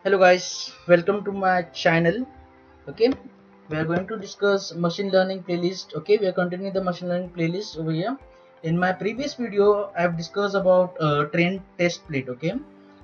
Hello guys, welcome to my channel. Okay, we are going to discuss machine learning playlist. Okay, we are continuing the machine learning playlist over here. In my previous video, I have discussed about train test plate. Okay,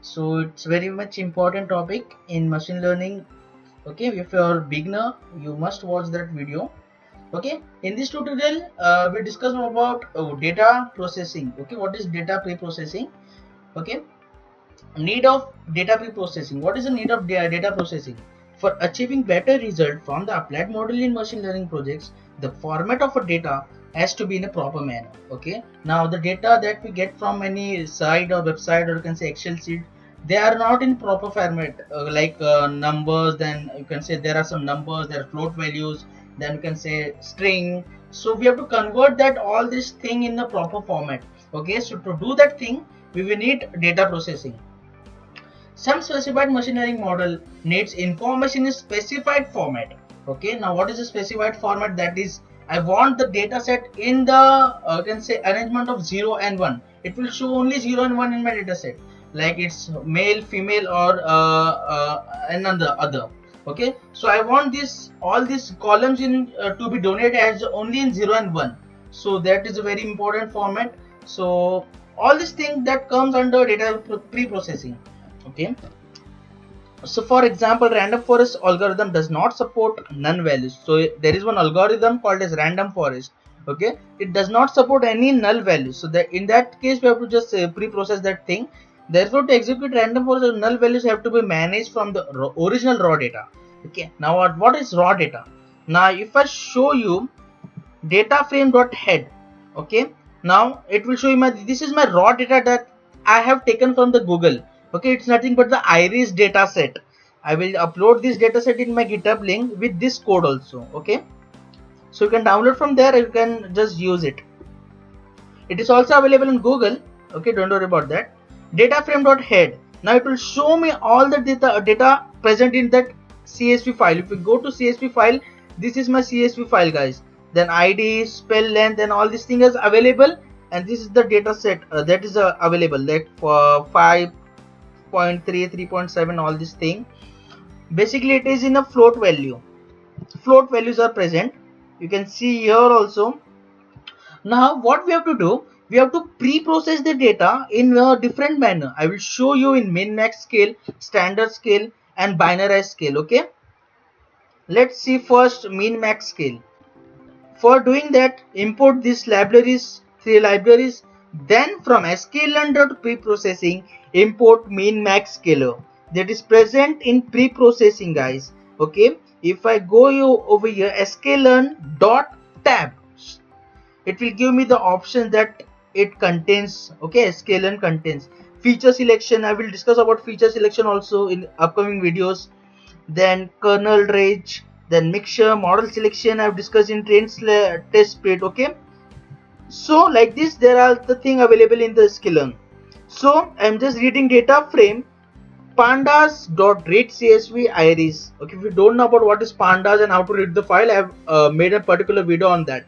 so it's very much important topic in machine learning. Okay, if you're a beginner, you must watch that video. Okay, in this tutorial, we discuss about data processing. Okay, what is data pre-processing? Okay, need of data pre-processing. What is the need of data processing? For achieving better result from the applied model in machine learning projects, the format of a data has to be in a proper manner. Okay, now the data that we get from any site or website, or you can say Excel sheet, they are not in proper format, numbers. Then you can say there are some numbers, there are float values, then you can say string. So we have to convert that all this thing in the proper format. Okay, so to do that thing, we will need data processing. Some specified machine learning model needs information in specified format. Okay, now what is the specified format? That is, I want the data set in the can say arrangement of 0 and 1. It will show only 0 and 1 in my data set, like it's male, female, or another other. Okay, so I want this all these columns in to be donated as only in 0 and 1. So that is a very important format. So all these things that comes under data pre-processing. Okay, so for example, random forest algorithm does not support none values. So there is one algorithm called as random forest. Okay, it does not support any null values. So that in that case we have to just pre-process that thing. Therefore, to execute random forest, null values have to be managed from the original raw data. Okay, now what is raw data? Now if I show you data frame dot head, okay, now it will show you this is my raw data that I have taken from the Google. Okay, it's nothing but the iris data set. I will upload this data set in my GitHub link with this code also. Okay, so you can download from there, you can just use it. It is also available in Google. Okay, don't worry about that. Data frame dot head, now it will show me all the data present in that CSV file. If we go to CSV file, this is my CSV file, guys. Then ID, spell length, and all these things is available, and this is the data set that is available, like for 5.3, 3.7, all this thing. Basically it is in a float value. Float values are present, you can see here also. Now what we have to do, we have to pre-process the data in a different manner. I will show you in min max scale, standard scale, and binarized scale. Okay, let's see first min max scale. For doing that, import these libraries, three libraries. Then from sklearn.preprocessing, import min max scaler that is present in pre-processing, guys. Okay, if I go over here, sklearn.tab, it will give me the option that it contains. Okay, sklearn contains feature selection. I will discuss about feature selection also in upcoming videos. Then kernel range, then mixture, model selection I've discussed in test spread. Okay, so like this there are the thing available in the sklearn. So I'm just reading data frame pandas.readcsv iris. Okay, if you don't know about what is pandas and how to read the file, I have made a particular video on that.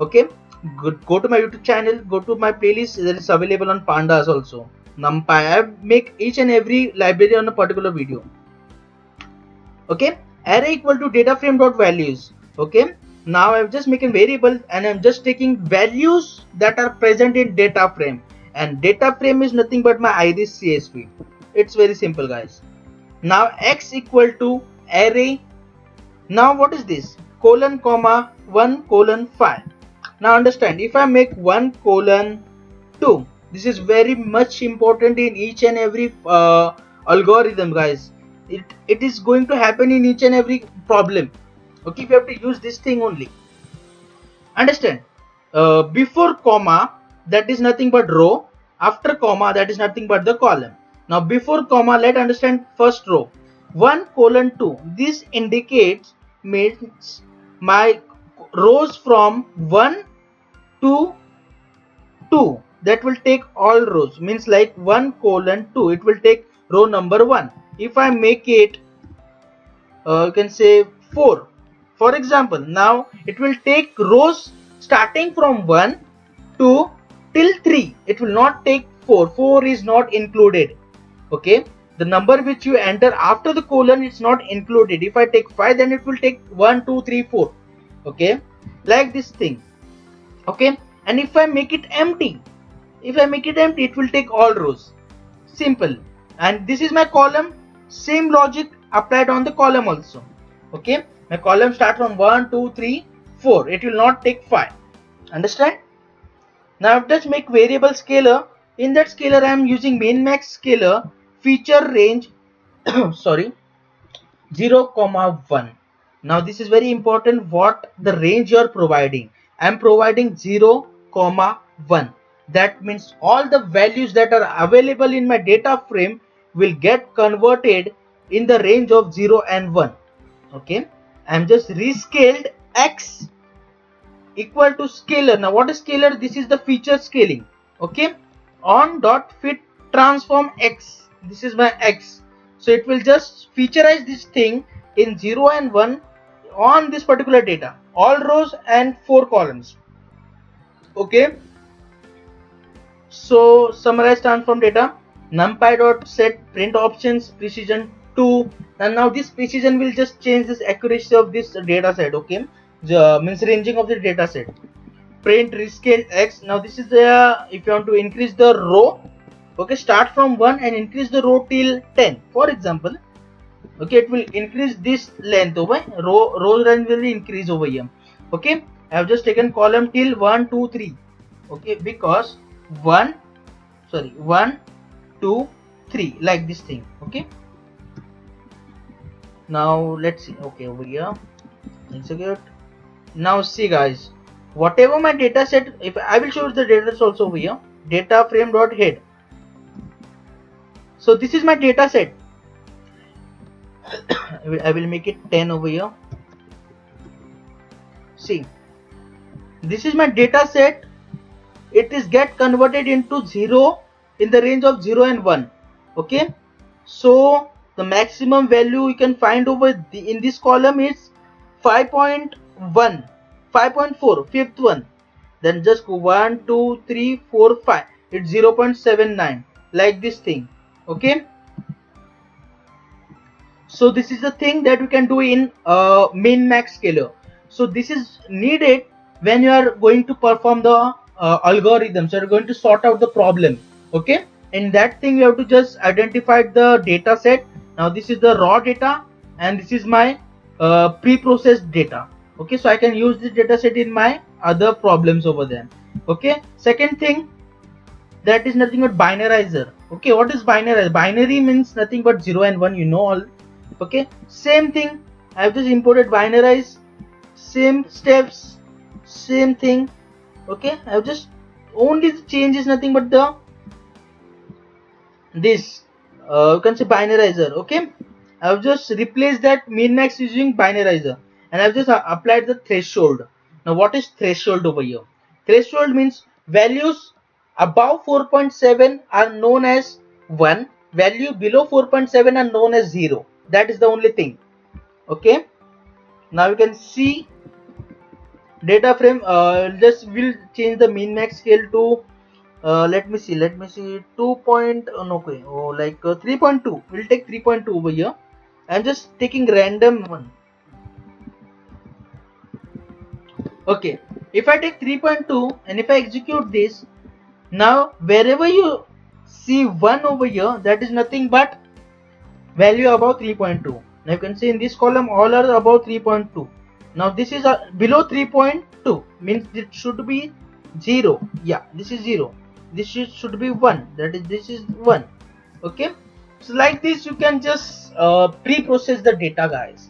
Okay, go to my YouTube channel, go to my playlist that is available on pandas also, numpy. I make each and every library on a particular video. Okay, array equal to data frame dot values. Okay, now I've just making variable and I'm just taking values that are present in data frame, and data frame is nothing but my iris CSV. It's very simple, guys. Now x equal to array. Now what is this? Colon comma 1 colon 5. Now understand, if I make 1 colon 2, this is very much important in each and every algorithm, guys. It is going to happen in each and every problem. Okay, we have to use this thing only. Understand? Before comma, that is nothing but row. After comma, that is nothing but the column. Now before comma, let understand first row. 1 colon 2. This indicates means my rows from 1 to 2, that will take all rows, means like 1 colon 2, it will take row number 1. If I make it you can say 4, for example, now it will take rows starting from 1 to till 3. It will not take 4 is not included. Okay, the number which you enter after the colon is not included. If I take 5, then it will take 1 2 3 4, okay, like this thing, okay. And if I make it empty, it will take all rows. Simple. And this is my column. Same logic applied on the column also, okay. My column start from 1 2 3 4, it will not take 5. Understand? Now let's make variable scalar. In that scalar I am using min max scalar, feature range sorry, 0 comma 1. Now this is very important, what the range you are providing. I am providing 0 comma 1. That means all the values that are available in my data frame will get converted in the range of 0 and 1, okay. I am just rescaled x equal to scalar. Now what is scalar? This is the feature scaling, okay. On dot fit transform x, this is my x, so it will just featureize this thing in 0 and 1 on this particular data, all rows and 4 columns, okay. So summarize transform data, numpy dot set print options precision 2, and now this precision will just change this accuracy of this data set, okay. Means ranging of the data set. Print rescale x. Now this is the, if you want to increase the row, okay, start from 1 and increase the row till 10, for example, okay, it will increase this length over row length will increase over here, okay. I have just taken column till 1 2 3, okay, because 1 2 3, like this thing, okay. Now let's see, okay, over here execute. Now see guys, whatever my data set, if I will show you the data set also over here, data frame dot head. So this is my data set. I will make it 10 over here. See, this is my data set. It is get converted into 0 in the range of 0 and 1, okay. So the maximum value you can find over in this column is 5.1, 5.4, fifth one. Then just go 1 2 3 4 5, it's 0.79, like this thing, okay. So this is the thing that we can do in min max scalar. So this is needed when you are going to perform the algorithms, you are going to sort out the problem, okay. In that thing you have to just identify the data set. Now this is the raw data and this is my pre-processed data, okay. So I can use this data set in my other problems over there, okay. Second thing, that is nothing but binarizer, okay. What is binary? Binary means nothing but 0 and 1, you know all, okay. Same thing, I have just imported binarize, same steps, same thing, okay. I have just only the change is nothing but the this you can say binarizer, okay. I have just replaced that min max using binarizer and I have just applied the threshold. Now what is threshold over here? Threshold means values above 4.7 are known as 1, value below 4.7 are known as 0. That is the only thing, okay. Now you can see data frame, just will change the min max scale to let me see 2 point no, okay, oh, like 3.2. we'll take 3.2 over here. I'm just taking random one, okay. If I take 3.2 and if I execute this, now wherever you see 1 over here, that is nothing but value above 3.2. Now you can see in this column all are above 3.2. Now this is below 3.2 means it should be 0. Yeah, this is 0. This should be 1. That is, this is 1. Okay. So like this you can just pre-process the data, guys.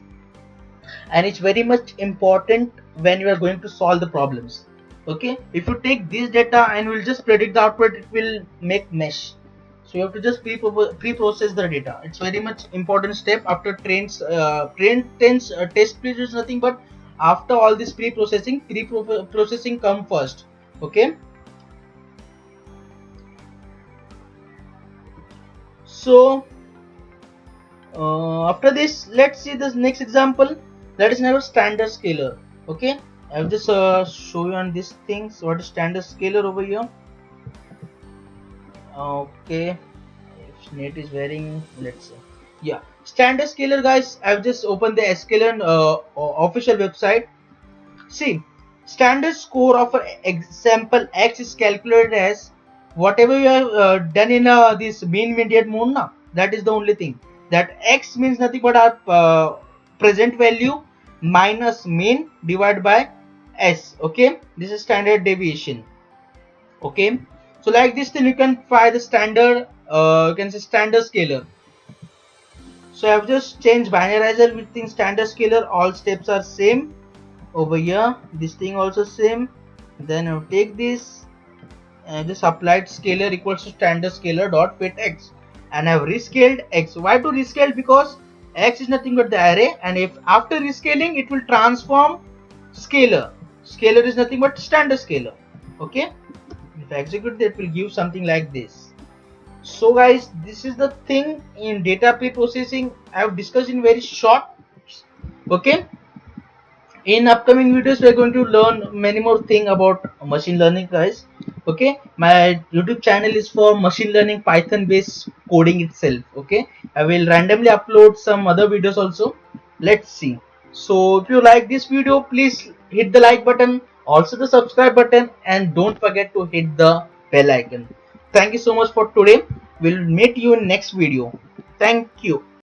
And it's very much important when you are going to solve the problems. Okay. If you take this data and will just predict the output, it will make mesh. So you have to just pre-process the data. It's very much important step after test is nothing but after all this pre-processing come first. Okay. So after this, let's see this next example. That is now standard scalar. Okay, I'll just show you on these things what is standard scalar over here. Okay, Net is varying. Let's see. Yeah, standard scaler, guys. I've just opened the sklearn official website. See, standard score of an example X is calculated as whatever you have done in this mean median mode. Na, that is the only thing. That X means nothing but our present value minus mean divided by S. Okay, this is standard deviation. Okay, so like this, then you can find the standard. You can say standard scaler. So I've just changed binarizer within standard scaler. All steps are same. Over here this thing also same. Then I'll take this and just applied scalar equals to standard scalar dot fit x, and I've rescaled x. Why to rescale? Because x is nothing but the array, and if after rescaling it will transform scalar. Scalar is nothing but standard scalar. Okay, if I execute that, will give something like this. So guys, this is the thing in data pre-processing I have discussed in very short. Okay, in upcoming videos we are going to learn many more thing about machine learning, guys. Okay, my YouTube channel is for machine learning Python based coding itself. Okay, I will randomly upload some other videos also. Let's see. So if you like this video, please hit the like button, also the subscribe button, and don't forget to hit the bell icon. Thank you so much for today. We'll meet you in next video. Thank you.